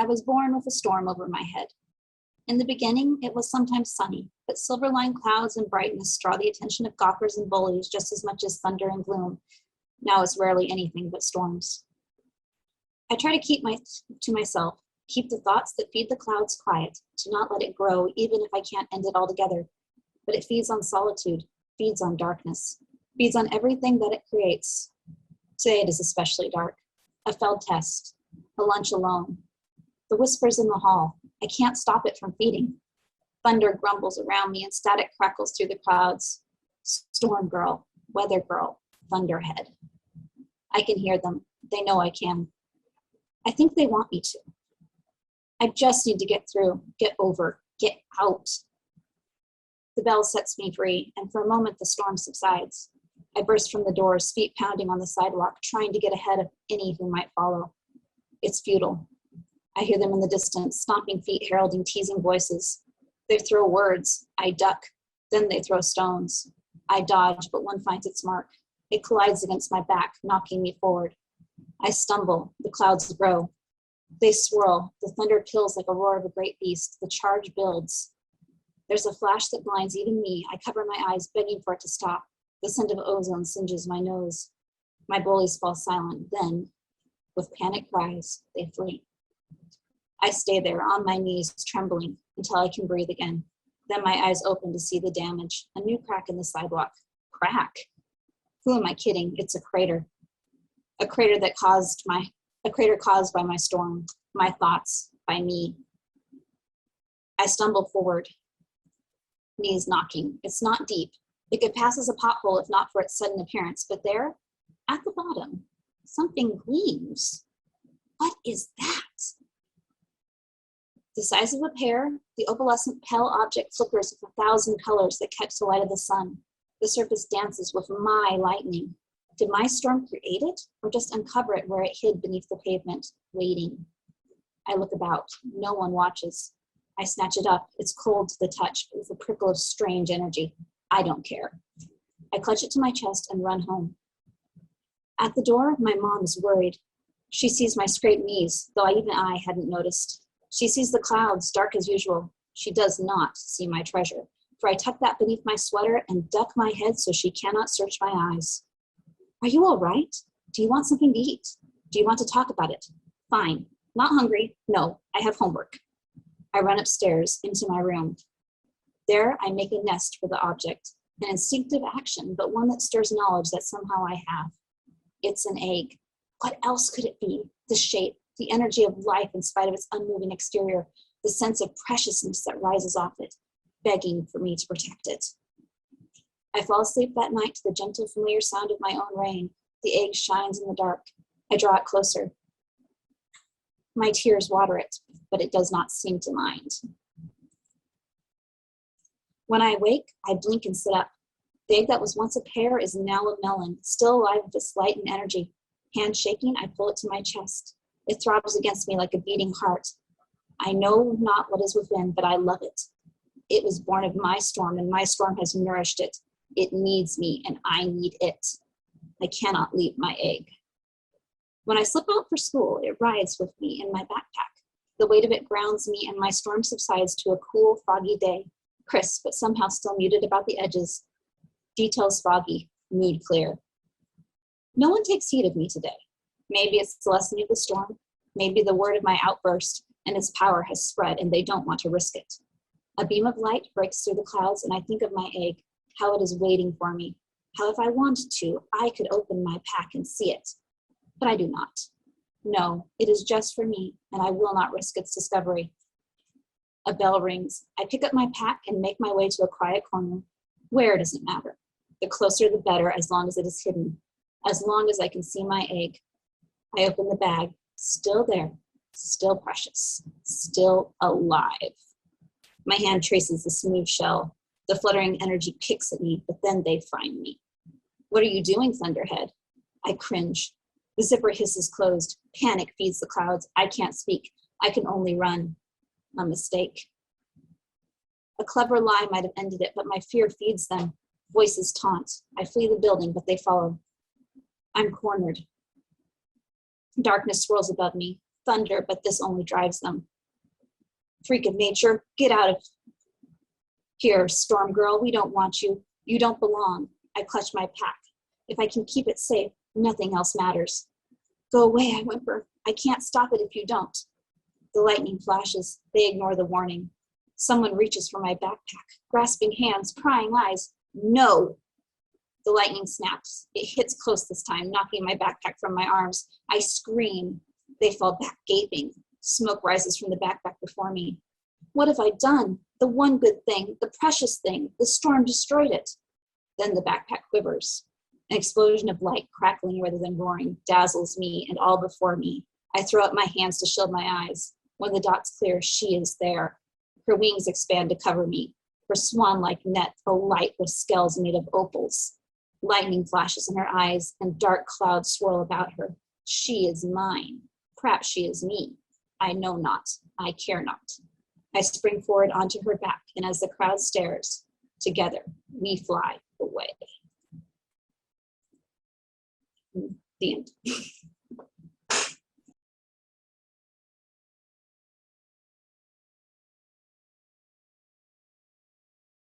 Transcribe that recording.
I was born with a storm over my head. In the beginning, it was sometimes sunny, but silver-lined clouds and brightness draw the attention of gawkers and bullies just as much as thunder and gloom. Now it's rarely anything but storms. I try to keep to myself, keep the thoughts that feed the clouds quiet, to not let it grow, even if I can't end it altogether. But it feeds on solitude, feeds on darkness, feeds on everything that it creates. Today it is especially dark. A failed test, a lunch alone, the whispers in the hall. I can't stop it from feeding. Thunder grumbles around me and static crackles through the clouds. Storm girl, weather girl, Thunderhead. I can hear them. They know I can. I think they want me to. I just need to get through, get over, get out. The bell sets me free, and for a moment the storm subsides. I burst from the doors, feet pounding on the sidewalk, trying to get ahead of any who might follow. It's futile. I hear them in the distance, stomping feet heralding teasing voices. They throw words. I duck. Then they throw stones. I dodge, but one finds its mark. It collides against my back, knocking me forward. I stumble. The clouds grow. They swirl. The thunder kills like a roar of a great beast. The charge builds. There's a flash that blinds even me. I cover my eyes, begging for it to stop. The scent of ozone singes my nose. My bullies fall silent. Then, with panic cries, they flee. I stay there, on my knees, trembling, until I can breathe again. Then my eyes open to see the damage. A new crack in the sidewalk. Crack? Who am I kidding? It's a crater. A crater caused by my storm, my thoughts, by me. I stumble forward, knees knocking. It's not deep. It could pass as a pothole if not for its sudden appearance, but there, at the bottom, something gleams. What is that? The size of a pear, the opalescent pale object flickers with 1,000 colors that catch the light of the sun. The surface dances with my lightning. Did my storm create it, or just uncover it where it hid beneath the pavement, waiting? I look about. No one watches. I snatch it up. It's cold to the touch, but with a prickle of strange energy. I don't care. I clutch it to my chest and run home. At the door, my mom is worried. She sees my scraped knees, though even I hadn't noticed. She sees the clouds, dark as usual. She does not see my treasure, for I tuck that beneath my sweater and duck my head so she cannot search my eyes. Are you all right? Do you want something to eat? Do you want to talk about it? Fine. Not hungry. No, I have homework. I run upstairs into my room. There, I make a nest for the object, an instinctive action, but one that stirs knowledge that somehow I have. It's an egg. What else could it be? The shape, the energy of life in spite of its unmoving exterior, the sense of preciousness that rises off it, begging for me to protect it. I fall asleep that night to the gentle, familiar sound of my own rain. The egg shines in the dark. I draw it closer. My tears water it, but it does not seem to mind. When I awake, I blink and sit up. The egg that was once a pear is now a melon, still alive with its light and energy. Hand shaking, I pull it to my chest. It throbs against me like a beating heart. I know not what is within, but I love it. It was born of my storm, and my storm has nourished it. It needs me, and I need it. I cannot leave my egg. When I slip out for school, it rides with me in my backpack. The weight of it grounds me, and my storm subsides to a cool, foggy day. Crisp, but somehow still muted about the edges. Details foggy, mood clear. No one takes heed of me today. Maybe it's the lesson of the storm. Maybe the word of my outburst and its power has spread, and they don't want to risk it. A beam of light breaks through the clouds, and I think of my egg, how it is waiting for me, how if I wanted to, I could open my pack and see it. But I do not. No, it is just for me, and I will not risk its discovery. A bell rings. I pick up my pack and make my way to a quiet corner. Where doesn't matter. The closer the better, as long as it is hidden, as long as I can see my egg. I open the bag, still there, still precious, still alive. My hand traces the smooth shell. The fluttering energy kicks at me, but then they find me. What are you doing, Thunderhead? I cringe. The zipper hisses closed. Panic feeds the clouds. I can't speak. I can only run. A mistake. A clever lie might have ended it, but my fear feeds them. Voices taunt. I flee the building, but they follow. I'm cornered. Darkness swirls above me. thunder, but this only drives them. Freak of nature, get out of here, storm girl, we don't want you. You don't belong. I clutch my pack. If I can keep it safe, nothing else matters. Go away, I whimper. I can't stop it if you don't. The lightning flashes. They ignore the warning. Someone reaches for my backpack, grasping hands, prying eyes. No! The lightning snaps. It hits close this time, knocking my backpack from my arms. I scream. They fall back, gaping. Smoke rises from the backpack before me. What have I done? The one good thing, the precious thing. The storm destroyed it. Then the backpack quivers. An explosion of light, crackling rather than roaring, dazzles me and all before me. I throw up my hands to shield my eyes. When the dots clear, she is there. Her wings expand to cover me. Her swan-like net alight with scales made of opals. Lightning flashes in her eyes, and dark clouds swirl about her. She is mine. Perhaps she is me. I know not. I care not. I spring forward onto her back, and as the crowd stares, together we fly away. The end.